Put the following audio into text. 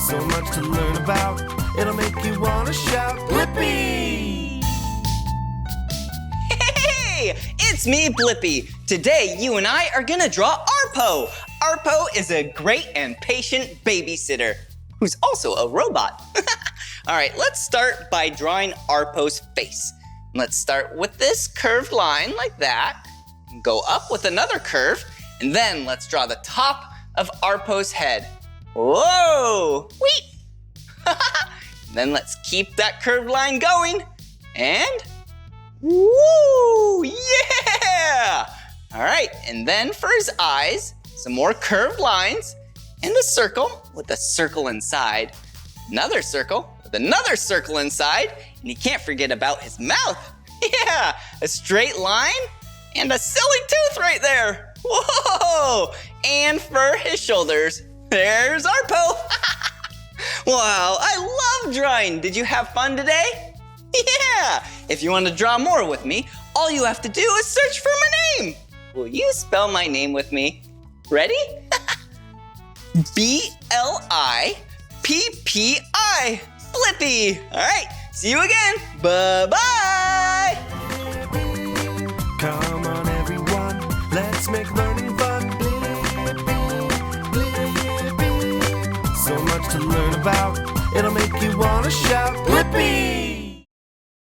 So much to learn about, it'll make you want to shout, Blippi! Hey, it's me, Blippi. Today, you and I are gonna draw ARPO. ARPO is a great and patient babysitter who's also a robot. All right, let's start by drawing ARPO's face. Let's start with this curved line like that, go up with another curve, and then let's draw the top of ARPO's head. Whoa, wait. Then let's keep that curved line going, and woo, yeah! All right, and then for his eyes, some more curved lines, and a circle with a circle inside, another circle with another circle inside, and you can't forget about his mouth. Yeah, a straight line and a silly tooth right there. Whoa! And for his shoulders, there's ARPO. Wow, I love drawing. Did you have fun today? Yeah! If you want to draw more with me, all you have to do is search for my name. Will you spell my name with me? Ready? B-L-I-P-P-I. Blippi. All right, see you again. Bye-bye. Come on, everyone, let's make learning fun. So much to learn about, it'll make you want to shout,